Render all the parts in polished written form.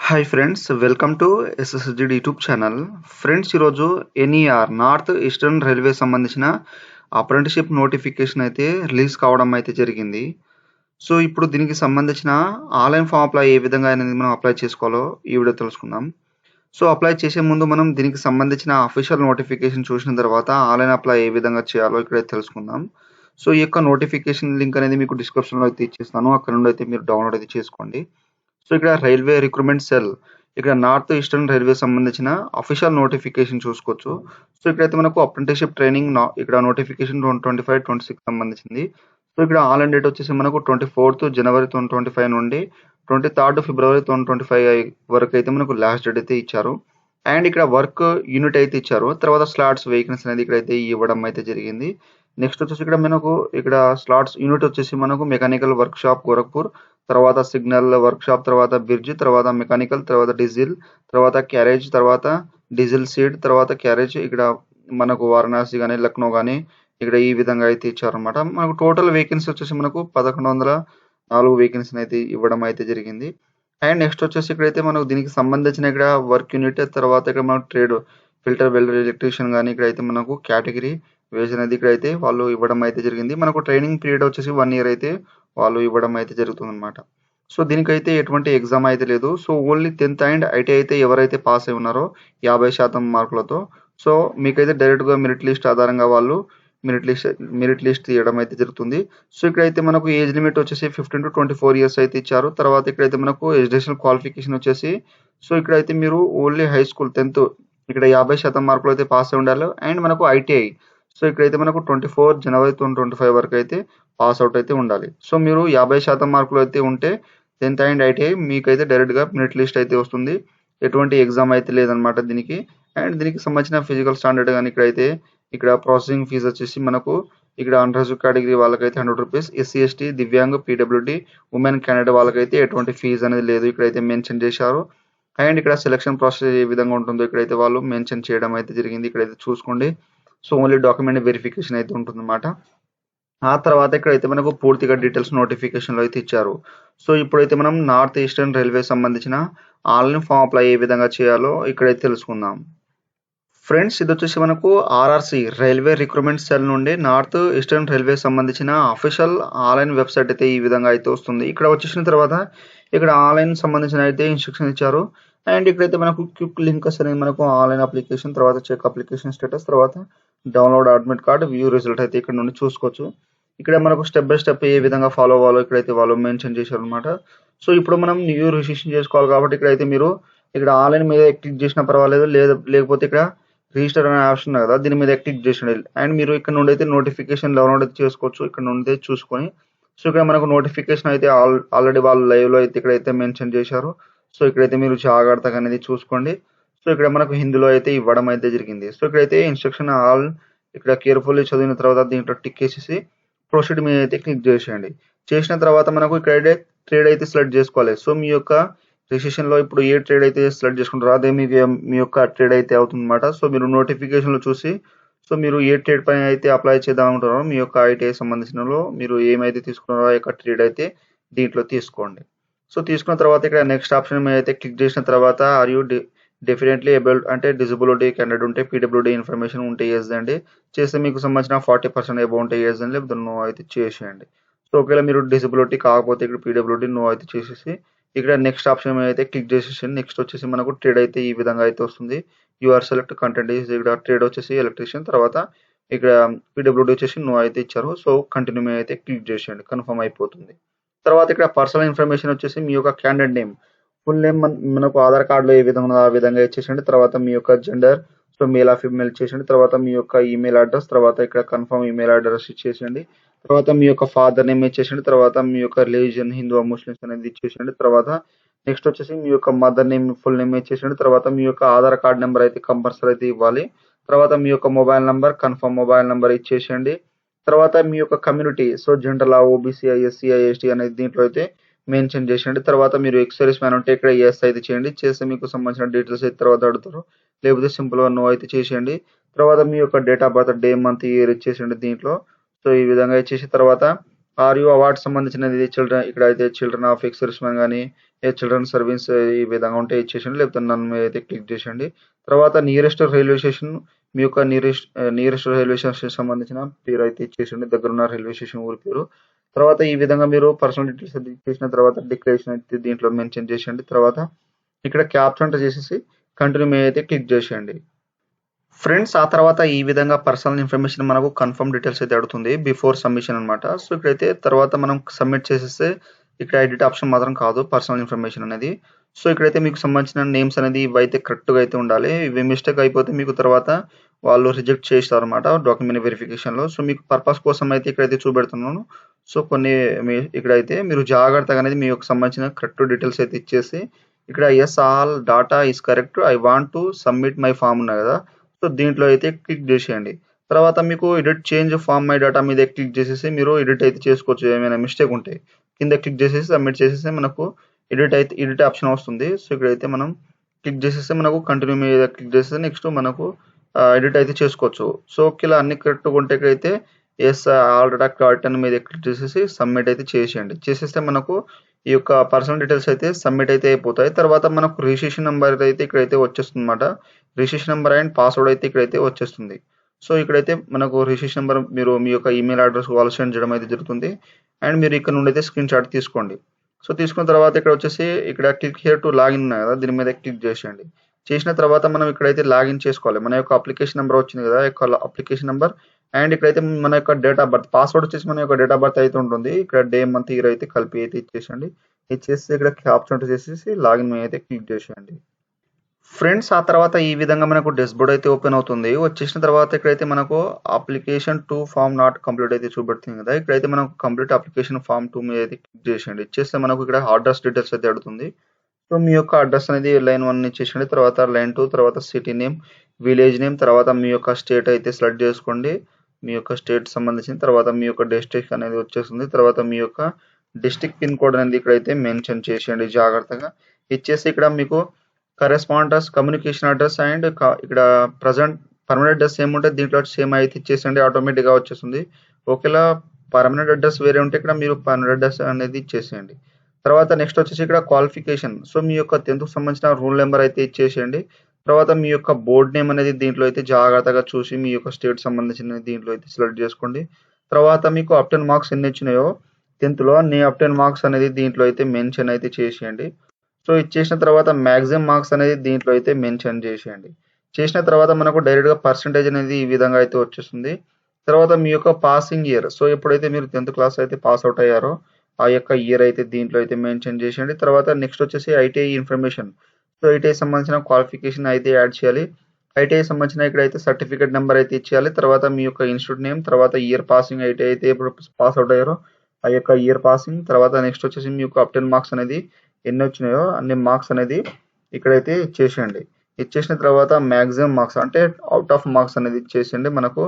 Hi friends, welcome to ఎస్ఎస్జిడి YouTube channel. Friends, ఈరోజు NER north eastern railway సంబంధించిన apprenticeship notification అయితే release కావడం అయితే జరిగింది. సో, ఇప్పుడు దీనికి సంబంధించిన ఆన్‌లైన్ ఫామ్ అప్లై ఏ విధంగా అనేది మనం అప్లై చేసుకోవాలో ఈ వీడియో తెలుసుకుందాం. సో, అప్లై చేసే ముందు మనం దీనికి సంబంధించిన అఫీషియల్ నోటిఫికేషన్ చూసిన తర్వాత ఆన్‌లైన్ అప్లై ఏ విధంగా చేయాలో ఇక్కడైతే తెలుసుకుందాం. సో, ఈ యొక్క నోటిఫికేషన్ లింక్ అనేది మీకు డిస్క్రిప్షన్‌లో అయితే ఇచ్చేస్తాను. అక్కడ నుండి అయితే మీరు డౌన్‌లోడ్ అయితే చేసుకోండి. సో, ఇక్కడ రైల్వే రిక్రూట్మెంట్ సెల్ ఇక్కడ నార్త్ ఈస్టర్న్ రైల్వే సంబంధించిన అఫీషియల్ నోటిఫికేషన్ చూసుకోవచ్చు. సో, ఇక్కడైతే మనకు అప్రెంటిస్‌షిప్ ట్రైనింగ్ ఇక్కడ నోటిఫికేషన్ 2025, 26 సంబంధించింది. సో, ఇక్కడ ఆన్‌లైన్ డేట్ వచ్చేసి మనకు 24th జనవరి 2025 నుండి 23rd ఫిబ్రవరి 2025 వరకు అయితే మనకు లాస్ట్ డేట్ అయితే ఇచ్చారు. అండ్ ఇక్కడ వర్క్ యూనిట్ అయితే ఇచ్చారు. తర్వాత స్లాట్స్ వేకెన్సీ అనేది ఇక్కడైతే ఇవ్వడం అయితే జరిగింది. నెక్స్ట్ వచ్చేసి ఇక్కడ మనకు ఇక్కడ స్లాట్స్ యూనిట్ వచ్చేసి మనకు మెకానికల్ వర్క్ షాప్ గోరఖ్పూర్, తర్వాత సిగ్నల్ వర్క్ షాప్, తర్వాత బ్రిడ్జ్, తర్వాత మెకానికల్, తర్వాత డీజిల్, తర్వాత క్యారేజ్, తర్వాత డీజిల్ సీడ్, తర్వాత క్యారేజ్ ఇక్కడ మనకు వారణాసి గాని, లక్నో గాని ఇక్కడ ఈ విధంగా అయితే ఇచ్చారన్నమాట. మనకు టోటల్ వేకెన్సీ వచ్చేసి మనకు 1104 వేకెన్సీని అయితే ఇవ్వడం అయితే జరిగింది. అండ్ నెక్స్ట్ వచ్చేసి ఇక్కడైతే మనకు దీనికి సంబంధించిన ఇక్కడ వర్క్ యూనిట్, తర్వాత ఇక్కడ మనకు ట్రేడ్ ఫిల్టర్ వెల్డర్ ఎలక్ట్రీషియన్ గాని ఇక్కడైతే మనకు కేటగిరీ వేజ్ అనేది ఇక్కడైతే వాళ్ళు ఇవ్వడం అయితే జరిగింది. మనకు ట్రైనింగ్ పీరియడ్ వచ్చేసి 1 ఇయర్ అయితే వాళ్ళు ఇవ్వడం అయితే జరుగుతుందన్నమాట. సో, దీనికైతే ఎటువంటి ఎగ్జామ్ అయితే లేదు. So, only 10th and IT అయితే ఎవరైతే పాస్ అయి ఉన్నారో 50% మార్కులతో, సో, మీకైతే డైరెక్ట్‌గా మెరిట్ లిస్ట్ ఆధారంగా వాళ్ళు మెరిట్ లిస్ట్ తీయడం అయితే జరుగుతుంది. సో, ఇక్కడైతే మనకు ఏజ్ లిమిట్ వచ్చేసి 15-24 ఇయర్స్ అయితే ఇచ్చారు. తర్వాత ఇక్కడైతే మనకు ఎడ్యుకేషనల్ క్వాలిఫికేషన్ వచ్చేసి, సో, ఇక్కడైతే మీరు ఓన్లీ హై స్కూల్ 10th ఇక్కడ 50% మార్కులు అయితే పాస్ అయి ఉండాలి. అండ్ మనకు ఐటీఐ, సో, ఇక్కడైతే మనకు 24 జనవరి 2025 వరకు అయితే పాస్ అవుట్ అయితే ఉండాలి. సో, మీరు 50% మార్కులు అయితే ఉంటే 10th అండ్ ఐటీఐ మీకైతే డైరెక్ట్‌గా మెరిట్ లిస్ట్ అయితే వస్తుంది. ఎటువంటి ఎగ్జామ్ అయితే లేదనమాట దీనికి. అండ్ దీనికి సంబంధించిన ఫిజికల్ స్టాండర్డ్ గాని ఇక్కడైతే ఇక్కడ ప్రాసెసింగ్ ఫీజ్ వచ్చేసి మనకు ఇక్కడ అన్‌రిజర్వ్డ్ కేటగిరీ వాళ్ళకైతే రూ. 100, SC, ST, divyang, PWD, women candidate వాళ్ళకైతే ఎటువంటి ఫీజ్ అనేది లేదు ఇక్కడైతే మెన్షన్ చేశారు. అండ్ ఇక్కడ సెలక్షన్ ప్రాసెస్ ఏ విధంగా ఉంటుందో ఇక్కడైతే వాళ్ళు మెన్షన్ చేయడం అయితే జరిగింది. ఇక్కడైతే చూసుకోండి. సో, ఓన్లీ డాక్యుమెంట్ వెరిఫికేషన్ అయితే ఉంటుందన్నమాట. ఆ తర్వాత ఇక్కడైతే మనకు పూర్తిగా డీటెయిల్స్ నోటిఫికేషన్‌లో అయితే ఇచ్చారు. సో, ఇప్పుడైతే మనం నార్త్ ఈస్టర్న్ రైల్వే సంబంధించిన ఆన్‌లైన్ ఫామ్ అప్లై ఏ విధంగా చేయాలో ఇక్కడైతే తెలుసుకుందాం. ఫ్రెండ్స్, ఇదొచ్చేసి మనకు ఆర్ఆర్‌సీ రైల్వే రిక్రూట్మెంట్ సెల్ నుండి నార్త్ ఈస్టర్న్ రైల్వే సంబంధించిన అఫీషియల్ ఆన్‌లైన్ వెబ్‌సైట్ అయితే ఈ విధంగా అయితే వస్తుంది. ఇక్కడ వచ్చేసిన తర్వాత ఇక్కడ ఆన్‌లైన్ సంబంధించిన అయితే ఇన్‌స్ట్రక్షన్ ఇచ్చారు. అండ్ ఇక్కడైతే మనకు క్విక్ లింక్స్ అనేది మనకు ఆన్‌లైన్ అప్లికేషన్, తర్వాత చెక్ అప్లికేషన్ స్టేటస్, తర్వాత download admit card, view result అయితే ఇక్కడ నుండి చూసుకోవచ్చు. ఇక్కడ మనకు స్టెప్ బై స్టెప్ ఏ విధంగా ఫాలో అవ్వాలో ఇక్కడైతే వాళ్ళు మెన్షన్ చేశారన్నమాట. సో, ఇప్పుడు మనం న్యూ రిజిస్ట్రేషన్ చేసుకోవాలి కాబట్టి ఇక్కడైతే మీరు ఇక్కడ ఆన్‌లైన్ మీద క్లిక్ చేసినా పర్వాలేదు. లేకపోతే ఇక్కడ రిజిస్టర్ అనే ఆప్షన్ ఉంది కదా, దీని మీద క్లిక్ చేయండి. అండ్ మీరు ఇక్కడ నుండి అయితే నోటిఫికేషన్ డౌన్లోడ్ అయితే చేసుకోవచ్చు. ఇక్కడ నుండి అయితే చూసుకొని, సో, ఇక్కడ మనకు నోటిఫికేషన్ అయితే ఆల్రెడీ వాళ్ళు లైవ్‌లో అయితే ఇక్కడైతే మెన్షన్ చేశారు. సో, ఇక్కడైతే మీరు జాగ్రత్తగా అనేది చూసుకోండి. సో, ఇక్కడ మనకు హిందీలో అయితే ఇవ్వడం అయితే జరిగింది. సో, ఇక్కడైతే ఇన్‌స్ట్రక్షన్ ఆల్ ఇక్కడ కేర్‌ఫుల్లీ చదివిన తర్వాత దీంట్లో టిక్ చేసేసి ప్రొసీడ్ మీద అయితే క్లిక్ చేసేయండి. చేసిన తర్వాత మనకు ఇక్కడైతే ట్రేడ్ అయితే సెలెక్ట్ చేసుకోవాలి. సో, మీ యొక్క రిజిస్ట్రేషన్‌లో ఇప్పుడు ఏ ట్రేడ్ అయితే సెలెక్ట్ చేసుకుంటారో అదే మీ యొక్క ట్రేడ్ అయితే అవుతుందన్నమాట. సో, మీరు నోటిఫికేషన్‌లో చూసి, సో, మీరు ఏ ట్రేడ్ పైన అయితే అప్లై చేద్దాం అనుకుంటున్నారో మీ యొక్క ఐటీఐ సంబంధించినలో మీరు ఏమైతే తీసుకున్నారో ఆ యొక్క ట్రేడ్ అయితే దీంట్లో తీసుకోండి. సో, తీసుకున్న తర్వాత ఇక్కడ నెక్స్ట్ ఆప్షన్ మీద అయితే క్లిక్ చేసిన తర్వాత ఆర్ యూ డెఫినెట్లీ ఏబుల్డ్ అంటే డిజబిలిటీ క్యాండిడేట్ ఉంటే పీడబ్ల్యూడీ ఇన్ఫర్మేషన్ ఉంటే యెస్ అండి. చేస్తే మీకు సంబంధించిన 40% అబోవ్ ఉంటే యెస్ అండి. లేకపోతే నో అయితే చేసేయండి. సో, ఒకవేళ మీరు డిజబిలిటీ కాకపోతే ఇక్కడ పీడబ్ల్యూడీ నో అయితే చేసేసి ఇక్కడ నెక్స్ట్ ఆప్షన్ మీద అయితే క్లిక్ చేసేసండి. నెక్స్ట్ వచ్చేసి మనకు ట్రేడ్ అయితే ఈ విధంగా అయితే వస్తుంది. యూఆర్ సెలెక్ట్ కంటెంట్ ఈస్ ఇక్కడ ట్రేడ్ వచ్చేసి ఎలక్ట్రీషియన్, తర్వాత ఇక్కడ పీడబ్ల్యూడీ వచ్చేసి నో అయితే ఇచ్చారు. సో, కంటిన్యూ మీద అయితే క్లిక్ చేసేయండి. కన్ఫర్మ్ అయిపోతుంది. తర్వాత ఇక్కడ పర్సనల్ ఇన్ఫర్మేషన్ వచ్చేసి మీ యొక్క క్యాండిడేట్ నేమ్, ఫుల్ నేమ్ మనకు ఆధార్ కార్డ్‌లో ఏ విధంగా ఉందో ఆ విధంగా ఇచ్చేసేయండి. తర్వాత మీ యొక్క gender, so, male or female ఇచ్చేసేయండి. తర్వాత మీ యొక్క ఈమెయిల్ అడ్రెస్, తర్వాత ఇక్కడ కన్ఫర్మ్ ఈమెయిల్ అడ్రెస్ ఇచ్చేసేయండి. తర్వాత మీ యొక్క ఫాదర్ నేమ్ ఇచ్చేసేయండి. తర్వాత మీ యొక్క రిలీజియన్ హిందూ ఆర్ ముస్లిమ్స్ అనేది ఇచ్చేసేయండి. తర్వాత నెక్స్ట్ వచ్చేసి మీ యొక్క మదర్ నేమ్ ఫుల్ నేమ్ ఇచ్చేసేయండి. తర్వాత మీ యొక్క ఆధార్ కార్డ్ నెంబర్ అయితే కంపల్సరీ అయితే ఇవ్వాలి. తర్వాత మీ యొక్క mobile number, confirm mobile number ఇచ్చేసేయండి. తర్వాత మీ యొక్క కమ్యూనిటీ, సో, జనరలా, ఓబీసీఐ, ఎస్సీఐ, ఎస్టీ అనేది దీంట్లో అయితే మెన్షన్ చేసేయండి. తర్వాత మీరు ఎక్స్ సర్వీస్ మ్యాన్ ఉంటే ఇక్కడ యెస్ అయితే చేయండి. చేస్తే మీకు సంబంధించిన డీటెయిల్స్ అయితే తర్వాత అడుగుతారు. లేకపోతే సింపుల్‌గా నో అయితే చేసేయండి. తర్వాత మీ యొక్క date of birth, day, month, year ఇచ్చేసేయండి దీంట్లో. సో, ఈ విధంగా ఇచ్చేసిన తర్వాత ఆర్ యూ అవార్డ్ సంబంధించినది చిల్డ్రన్ ఇక్కడైతే children of ex service man గాని, ఏ చిల్డ్రన్ సర్వీస్ ఈ విధంగా ఉంటే ఇచ్చేసేయండి. లేకపోతే నన్ మీద అయితే క్లిక్ చేసేయండి. తర్వాత నియరెస్ట్ రైల్వే స్టేషన్ మీ యొక్క నియరెస్ట్ రైల్వే స్టేషన్‌కి సంబంధించిన పేరైతే ఇచ్చేసేయండి. దగ్గరున్న రైల్వే స్టేషన్ ఊరి పేరు. తర్వాత ఈ విధంగా మీరు పర్సనల్ డీటెయిల్స్ అది ఇచ్చేసిన తర్వాత డిక్లరేషన్ అయితే దీంట్లో మెన్షన్ చేసేయండి. తర్వాత ఇక్కడ క్యాప్చా ఎంటర్ చేసేసి కంటిన్యూ మీద అయితే క్లిక్ చేసేయండి. ఫ్రెండ్స్ ఆ తర్వాత ఈ విధంగా పర్సనల్ ఇన్ఫర్మేషన్ మనకు కన్ఫర్మ్ డీటెయిల్స్ అయితే అడుగుతుంది బిఫోర్ సబ్మిషన్ అనమాట. సో ఇక్కడైతే తర్వాత మనం సబ్మిట్ చేసేస్తే ఇక్కడ ఎడిట్ ఆప్షన్ మాత్రం కాదు పర్సనల్ ఇన్ఫర్మేషన్ అనేది. సో ఇక్కడైతే మీకు సంబంధించిన నేమ్స్ అనేది ఇవైతే కరెక్ట్‌గా అయితే ఉండాలి. ఇవి మిస్టేక్ అయిపోతే మీకు తర్వాత వాళ్ళు రిజెక్ట్ చేస్తారనమాట డాక్యుమెంట్ వెరిఫికేషన్‌లో. సో మీకు పర్పస్ కోసం అయితే ఇక్కడైతే చూపెడుతున్నాను. సో కొన్ని ఇక్కడైతే మీరు జాగ్రత్తగా అనేది మీ యొక్క సంబంధించిన కరెక్ట్ డీటెయిల్స్ అయితే ఇచ్చేసి ఇక్కడ yes all data is correct. I want to submit my form ఉన్నది కదా! సో దీంట్లో అయితే క్లిక్ చేసేయండి. తర్వాత మీకు edit change form my data మీద క్లిక్ చేసేసి మీరు ఎడిట్ అయితే చేసుకోవచ్చు ఏమైనా మిస్టేక్ ఉంటే. కింద క్లిక్ చేసేసి సబ్మిట్ చేసేస్తే మనకు ఎడిట్ ఆప్షన్ వస్తుంది. సో ఇక్కడైతే మనం క్లిక్ చేసేస్తే మనకు కంటిన్యూ మీద క్లిక్ చేస్తే నెక్స్ట్ మనకు ఎడిట్ అయితే చేసుకోవచ్చు. సో ఇలా అన్ని కరెక్ట్‌గా ఉంటే ఇక్కడైతే యెస్ ఆల్ డేటా కరెక్ట్ అని మీద క్లిక్ చేసేసి సబ్మిట్ అయితే చేసేయండి. చేసేస్తే మనకు ఈ యొక్క పర్సనల్ డీటెయిల్స్ అయితే సబ్మిట్ అయితే అయిపోతాయి. తర్వాత మనకు రిజిస్ట్రేషన్ నంబర్ అయితే ఇక్కడైతే వచ్చేస్తుందన్నమాట. రిజిస్ట్రేషన్ నంబర్ అండ్ పాస్వర్డ్ అయితే ఇక్కడైతే వచ్చేస్తుంది. సో ఇక్కడైతే మనకు రిజిస్ట్రేషన్ నంబర్ మీరు మీ యొక్క ఈమెయిల్ అడ్రెస్ వాళ్ళు సెండ్ చేయడం అయితే జరుగుతుంది. అండ్ మీరు ఇక్కడ నుండి అయితే స్క్రీన్ షాట్ తీసుకోండి. సో తీసుకున్న తర్వాత ఇక్కడ వచ్చేసి ఇక్కడ క్లిక్ హియర్ టు లాగిన్ ఉన్నాయి కదా! దీని మీద క్లిక్ చేసేయండి. చేసిన తర్వాత మనం ఇక్కడైతే లాగిన్ చేసుకోవాలి. మన యొక్క అప్లికేషన్ నంబర్ వచ్చింది కదా! యొక్క అప్లికేషన్ నంబర్ అండ్ ఇక్కడైతే మన యొక్క డేట్ ఆఫ్ బర్త్ పాస్వర్డ్ వచ్చేసి మన యొక్క డేట్ ఆఫ్ బర్త్ అయితే ఉంటుంది. ఇక్కడ డే, మంత్, ఇయర్ అయితే కలిపి అయితే ఇచ్చేసేయండి. ఇచ్చేసి ఇక్కడ క్యాప్చా ఎంటర్ చేసేసి లాగిన్ మీద అయితే క్లిక్ చేసేయండి. ఫ్రెండ్స్ ఆ తర్వాత ఈ విధంగా మనకు డాష్‌బోర్డ్ అయితే ఓపెన్ అవుతుంది. వచ్చేసిన తర్వాత ఇక్కడైతే మనకు అప్లికేషన్ 2 ఫార్మ్ నాట్ కంప్లీట్ అయితే చూపెడుతుంది కదా! ఇక్కడైతే మనకు కంప్లీట్ అప్లికేషన్ ఫార్మ్ 2 మీద అయితే క్లిక్ చేసేయండి. ఇచ్చేస్తే మనకు ఇక్కడ అడ్రస్ డీటెయిల్స్ అయితే అడుగుతుంది. సో మీ యొక్క అడ్రస్ అనేది లైన్ 1 ఇచ్చేసేయండి. తర్వాత లైన్ 2 తర్వాత సిటీ నేమ్, విలేజ్ నేమ్, తర్వాత మీ యొక్క స్టేట్ అయితే సెలెక్ట్ చేసుకోండి. మీ యొక్క స్టేట్ సంబంధించిన తర్వాత మీ యొక్క డిస్ట్రిక్ట్ అనేది వచ్చేస్తుంది. తర్వాత మీ యొక్క డిస్ట్రిక్ట్ పిన్ కోడ్ అనేది ఇక్కడైతే మెన్షన్ చేసేయండి జాగ్రత్తగా. ఇచ్చేసి ఇక్కడ మీకు కరెస్పాండెన్స్, కమ్యూనికేషన్ అడ్రస్ అండ్ ఇక్కడ ప్రెజెంట్ పర్మనెంట్ అడ్రస్ సేమ్ ఉంటే దీంట్లో సేమ్ అయితే ఇచ్చేసేయండి ఆటోమేటిక్‌గా వచ్చేస్తుంది. ఒకేలా పర్మనెంట్ అడ్రస్ వేరే ఉంటే ఇక్కడ మీరు పర్మనెంట్ అడ్రస్ అనేది ఇచ్చేసేయండి. తర్వాత నెక్స్ట్ వచ్చేసి ఇక్కడ క్వాలిఫికేషన్. సో మీ యొక్క 10థ్‌కి సంబంధించిన రూల్ నంబర్ అయితే ఇచ్చేసేయండి. తర్వాత మీ యొక్క బోర్డ్ నేమ్ అనేది దీంట్లో అయితే జాగ్రత్తగా చూసి మీ యొక్క స్టేట్ సంబంధించిన దీంట్లో అయితే సెలెక్ట్ చేసుకోండి. తర్వాత మీకు అబ్టైన్ మార్క్స్ ఎన్ని వచ్చినాయో 10థ్‌లో అన్ని అబ్టైన్ మార్క్స్ అనేది దీంట్లో అయితే మెన్షన్ అయితే చేసేయండి. సో ఇచ్చేసిన తర్వాత మాక్సిమం మార్క్స్ అనేది దీంట్లో అయితే మెన్షన్ చేసేయండి. చేసిన తర్వాత మనకు డైరెక్ట్‌గా పర్సెంటేజ్ అనేది ఈ విధంగా అయితే వచ్చేస్తుంది. తర్వాత మీ యొక్క పాసింగ్ ఇయర్. సో ఎప్పుడైతే మీరు 10థ్ క్లాస్ అయితే పాస్ అవుట్ అయ్యారో ఆ యొక్క ఇయర్ అయితే దీంట్లో అయితే మెన్షన్ చేసేయండి. తర్వాత నెక్స్ట్ వచ్చేసి ఐటీఐ ఇన్ఫర్మేషన్. సో ఐటీఐ సంబంధించిన క్వాలిఫికేషన్ అయితే యాడ్ చేయాలి. ఐటీఐ సంబంధించిన ఇక్కడైతే సర్టిఫికేట్ నెంబర్ అయితే ఇచ్చేయాలి. తర్వాత మీ యొక్క ఇన్‌స్టిట్యూట్ నేమ్, తర్వాత ఇయర్ పాసింగ్ ఐటీఐ అయితే ఎప్పుడు పాస్ అవుట్ అయ్యారో ఆ యొక్క ఇయర్ పాసింగ్, తర్వాత నెక్స్ట్ వచ్చేసి మీ యొక్క అబ్టైన్ మార్క్స్ అనేది ఎన్ని వచ్చినాయో అన్ని మార్క్స్ అనేది ఇక్కడైతే ఇచ్చేసేయండి. ఇచ్చేసిన తర్వాత మాక్సిమం మార్క్స్ అంటే ఔట్ ఆఫ్ మార్క్స్ అనేది ఇచ్చేసేయండి. మనకు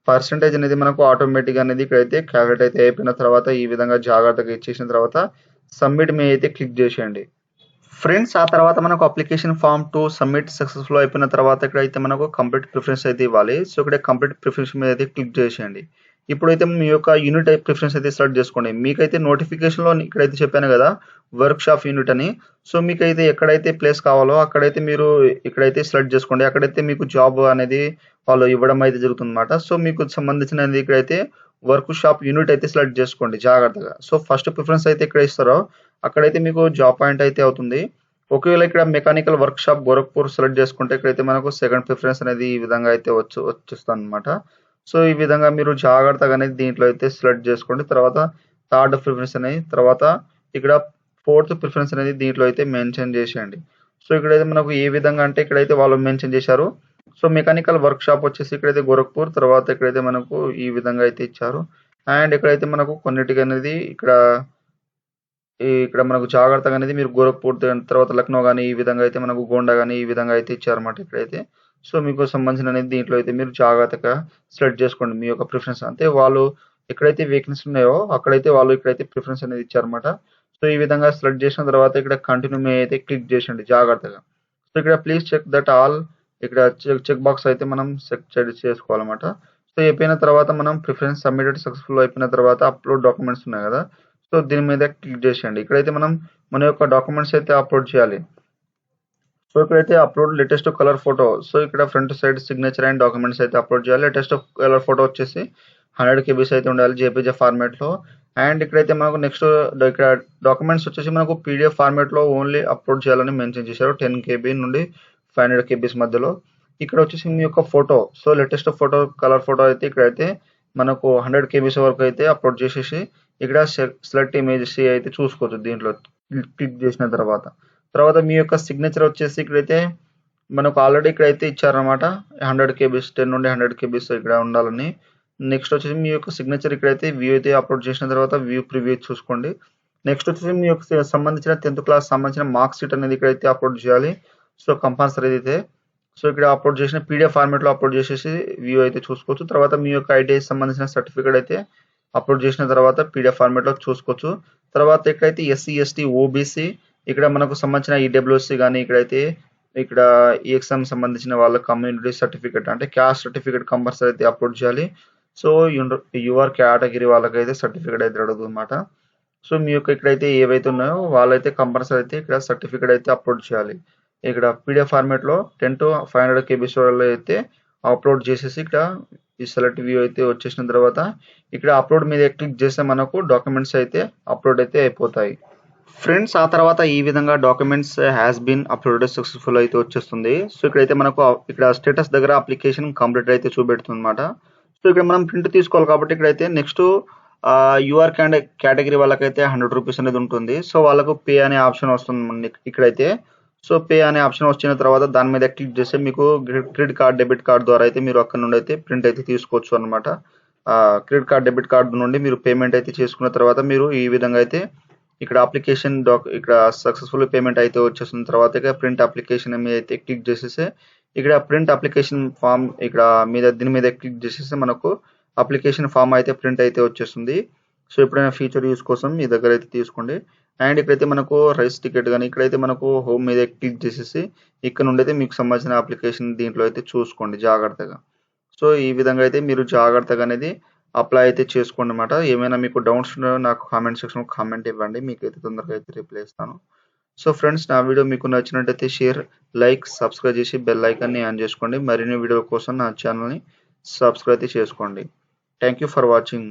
పర్సెంటేజ్ అనేది మనకు ఆటోమేటిక్‌గా అనేది ఇక్కడైతే కాలిక్యులేట్ అయితే అయిపోయిన తర్వాత ఈ విధంగా జాగ్రత్తగా ఇచ్చేసిన తర్వాత సబ్మిట్ మీద అయితే క్లిక్ చేసేయండి. ఫ్రెండ్స్ ఆ తర్వాత మనకు అప్లికేషన్ ఫార్మ్ 2 సబ్మిట్ సక్సెస్‌ఫుల్ అయిపోయిన తర్వాత ఇక్కడైతే మనకు కంప్లీట్ ప్రిఫరెన్స్ అయితే ఇవ్వాలి. సో ఇక్కడ కంప్లీట్ ప్రిఫరెన్స్ మీద అయితే క్లిక్ చేసేయండి. ఇప్పుడైతే మీ యొక్క యూనిట్ టైప్ ప్రిఫరెన్స్ అయితే సెలెక్ట్ చేసుకోండి. మీకైతే నోటిఫికేషన్‌లో ఇక్కడైతే చెప్పాను కదా! వర్క్‌షాప్ యూనిట్ అని. సో మీకైతే ఎక్కడైతే ప్లేస్ కావాలో అక్కడైతే మీరు ఇక్కడైతే సెలెక్ట్ చేసుకోండి. అక్కడైతే మీకు జాబ్ అనేది వాళ్ళు ఇవ్వడం అయితే జరుగుతుందన్నమాట. సో మీకు సంబంధించినది ఇక్కడైతే వర్క్‌షాప్ యూనిట్ అయితే సెలెక్ట్ చేసుకోండి జాగ్రత్తగా. సో ఫస్ట్ ప్రిఫరెన్స్ అయితే ఎక్కడ ఇస్తారో అక్కడైతే మీకు జాబ్ పాయింట్ అయితే అవుతుంది. ఒకవేళ ఇక్కడ మెకానికల్ వర్క్‌షాప్ గోరఖ్పూర్ సెలెక్ట్ చేసుకుంటే ఇక్కడైతే మనకు సెకండ్ ప్రిఫరెన్స్ అనేది ఈ విధంగా అయితే వచ్చేస్తుందన్నమాట. సో ఈ విధంగా మీరు జాగ్రత్తగా అనేది దీంట్లో అయితే సెలెక్ట్ చేసుకోండి. తర్వాత థర్డ్ ప్రిఫరెన్స్ అనేది తర్వాత ఇక్కడ ఫోర్త్ ప్రిఫరెన్స్ అనేది దీంట్లో అయితే మెన్షన్ చేసేయండి. సో ఇక్కడైతే మనకు ఏ విధంగా అంటే ఇక్కడైతే వాళ్ళు మెన్షన్ చేశారు. సో మెకానికల్ వర్క్‌షాప్ వచ్చేసి ఇక్కడైతే గోరఖ్పూర్, తర్వాత ఇక్కడైతే మనకు ఈ విధంగా అయితే ఇచ్చారు. అండ్ ఇక్కడైతే మనకు కొన్నిటికి అనేది ఇక్కడ మనకు జాగ్రత్తగా అనేది మీరు గోరఖ్పూర్ తర్వాత లక్నో గాని ఈ విధంగా అయితే మనకు గోండా గాని ఈ విధంగా అయితే ఇచ్చారన్నమాట ఇక్కడైతే. సో మీకు సంబంధించిన అనేది దీంట్లో అయితే మీరు జాగ్రత్తగా సెలెక్ట్ చేసుకోండి మీ యొక్క ప్రిఫరెన్స్. అంటే వాళ్ళు ఎక్కడైతే వేకెన్సీ ఉన్నాయో అక్కడైతే వాళ్ళు ఇక్కడైతే ప్రిఫరెన్స్ అనేది ఇచ్చారన్నమాట. సో ఈ విధంగా సెలెక్ట్ చేసిన తర్వాత ఇక్కడ కంటిన్యూ మీద అయితే క్లిక్ చేసేయండి జాగ్రత్తగా. సో ఇక్కడ ప్లీజ్ చెక్ దట్ ఆల్ ఇక్కడ చెక్ బాక్స్ అయితే మనం సెట్ చేసుకోవాలన్నమాట. సో అయిపోయిన తర్వాత మనం ప్రిఫరెన్స్ సబ్మిటెడ్ సక్సెస్‌ఫుల్ అయిపోయిన తర్వాత అప్‌లోడ్ డాక్యుమెంట్స్ ఉన్నాయి కదా! సో దీని మీద క్లిక్ చేసేయండి. ఇక్కడైతే మనం మన యొక్క డాక్యుమెంట్స్ అయితే అప్లోడ్ చేయాలి. సో ఇక్కడైతే upload latest colour photo. So ఇక్కడ front side signature and documents అయితే అప్లోడ్ చేయాలి. లేటెస్ట్ కలర్ ఫోటో వచ్చేసి 100 కేబీస్ అయితే ఉండాలి జేపీజీ ఫార్మాట్లో. అండ్ ఇక్కడైతే మనకు నెక్స్ట్ ఇక్కడ డాక్యుమెంట్స్ వచ్చేసి మనకు పీడిఎఫ్ ఫార్మాట్లో ఓన్లీ అప్లోడ్ చేయాలని మెన్షన్ చేశారు. 10 కేబీ నుండి 500 కేబీస్ మధ్యలో. ఇక్కడ వచ్చేసి మీ యొక్క photo. So latest photo colour photo అయితే ఇక్కడైతే మనకు 100 కేబీస్ వరకు అయితే అప్లోడ్ చేసేసి ఇక్కడ సెలెక్ట్ ఇమేజెస్ అయితే చూసుకోవచ్చు దీంట్లో క్లిక్ చేసిన తర్వాత. తర్వాత మీ యొక్క సిగ్నేచర్ వచ్చేసి ఇక్కడైతే మనకు ఆల్రెడీ ఇక్కడైతే ఇచ్చారనమాట 100 కేబీస్ 10 నుండి 100 కేబీస్ ఇక్కడ ఉండాలని. నెక్స్ట్ వచ్చేసి మీ యొక్క సిగ్నేచర్ ఇక్కడైతే వ్యూ అయితే అప్లోడ్ చేసిన తర్వాత వ్యూ ప్రివ్యూ చూసుకోండి. నెక్స్ట్ వచ్చేసి మీ యొక్క సంబంధించిన 10th క్లాస్ సంబంధించిన మార్క్ షీట్ అనేది ఇక్కడైతే అప్లోడ్ చేయాలి. సో కంపల్సరీ అయితే సో ఇక్కడ అప్లోడ్ చేసిన పీడిఎఫ్ ఫార్మాట్లో అప్లోడ్ చేసేసి వ్యూ అయితే చూసుకోవచ్చు. తర్వాత మీ యొక్క ఐటీఐ సంబంధించిన సర్టిఫికేట్ అయితే అప్లోడ్ చేసిన తర్వాత పీడిఎఫ్ ఫార్మాట్లో చూసుకోవచ్చు. తర్వాత ఇక్కడైతే ఎస్సీ ఎస్టీ ఓబీసీ ఇక్కడ మనకు సంబంధించిన ఈడబ్ల్యూఎస్సీ కానీ ఇక్కడైతే ఇక్కడ ఈఎక్స్ఎం సంబంధించిన వాళ్ళ కమ్యూనిటీ సర్టిఫికేట్ అంటే క్యాస్ట్ సర్టిఫికేట్ కంపల్సరీ అయితే అప్లోడ్ చేయాలి. సో యువర్ కేటగిరీ వాళ్ళకైతే సర్టిఫికేట్ అయితే అడుగుతుంది అనమాట. సో మీ యొక్క ఇక్కడైతే ఏవైతే ఉన్నాయో వాళ్ళైతే కంపల్సరీ అయితే ఇక్కడ సర్టిఫికేట్ అయితే అప్లోడ్ చేయాలి. ఇక్కడ పీడిఎఫ్ ఫార్మాట్లో 10 to 500 కేబీస్ అయితే అప్లోడ్ చేసేసి ఇక్కడ ఈ సెలెక్ట్ వ్యూ అయితే వచ్చేసిన తర్వాత ఇక్కడ అప్లోడ్ మీద క్లిక్ చేస్తే మనకు డాక్యుమెంట్స్ అయితే అప్లోడ్ అయితే అయిపోతాయి. ఫ్రెండ్స్ ఆ తర్వాత ఈ విధంగా documents has been uploaded successful అయితే వచ్చేస్తుంది. సో ఇక్కడైతే మనకు ఇక్కడ స్టేటస్ దగ్గర అప్లికేషన్ కంప్లీట్ అయితే చూపెడుతుంది అనమాట. సో ఇక్కడ మనం ప్రింట్ తీసుకోవాలి కాబట్టి ఇక్కడైతే నెక్స్ట్ యూఆర్ కేటగిరీ వాళ్ళకైతే 100 రూపీస్ అనేది ఉంటుంది. సో వాళ్ళకు పే అనే ఆప్షన్ వస్తుంది ఇక్కడైతే. సో పే అనే ఆప్షన్ వచ్చిన తర్వాత దాని మీద క్లిక్ చేస్తే మీకు క్రెడిట్ కార్డ్ డెబిట్ కార్డ్ ద్వారా అయితే మీరు అక్కడ నుండి అయితే ప్రింట్ అయితే తీసుకోవచ్చు అనమాట. క్రెడిట్ కార్డ్ డెబిట్ కార్డ్ నుండి మీరు పేమెంట్ అయితే చేసుకున్న తర్వాత మీరు ఈ విధంగా అయితే ఇక్కడ అప్లికేషన్ ఇక్కడ సక్సెస్ఫుల్ పేమెంట్ అయితే వచ్చేసిన తర్వాత ఇక ప్రింట్ అప్లికేషన్ మీద అయితే క్లిక్ చేసేసి ఇక్కడ ప్రింట్ అప్లికేషన్ ఫామ్ ఇక్కడ దీని మీద క్లిక్ చేసేసి మనకు అప్లికేషన్ ఫామ్ అయితే ప్రింట్ అయితే వచ్చేస్తుంది. సో ఎప్పుడైనా ఫ్యూచర్ యూస్ కోసం మీ దగ్గర అయితే తీసుకోండి. అండ్ ఇక్కడైతే మనకు రైస్ టికెట్ కానీ ఇక్కడైతే మనకు హోమ్ మీద క్లిక్ చేసేసి ఇక్కడ నుండి అయితే మీకు సంబంధించిన అప్లికేషన్ దీంట్లో అయితే చూసుకోండి జాగ్రత్తగా. సో ఈ విధంగా అయితే మీరు జాగ్రత్తగా అనేది అప్లై అయితే చేసుకోండి అనమాట. ఏమైనా మీకు డౌట్స్ నాకు కామెంట్ సెక్షన్లో కామెంట్ ఇవ్వండి, మీకైతే తొందరగా అయితే రిప్లై ఇస్తాను. సో ఫ్రెండ్స్ నా వీడియో మీకు నచ్చినట్టయితే షేర్ లైక్ సబ్స్క్రైబ్ చేసి బెల్ ఐకాన్ని ఆన్ చేసుకోండి. మరిన్ని వీడియోల కోసం నా ఛానల్ని సబ్స్క్రైబ్ అయితే చేసుకోండి. Thank you for watching.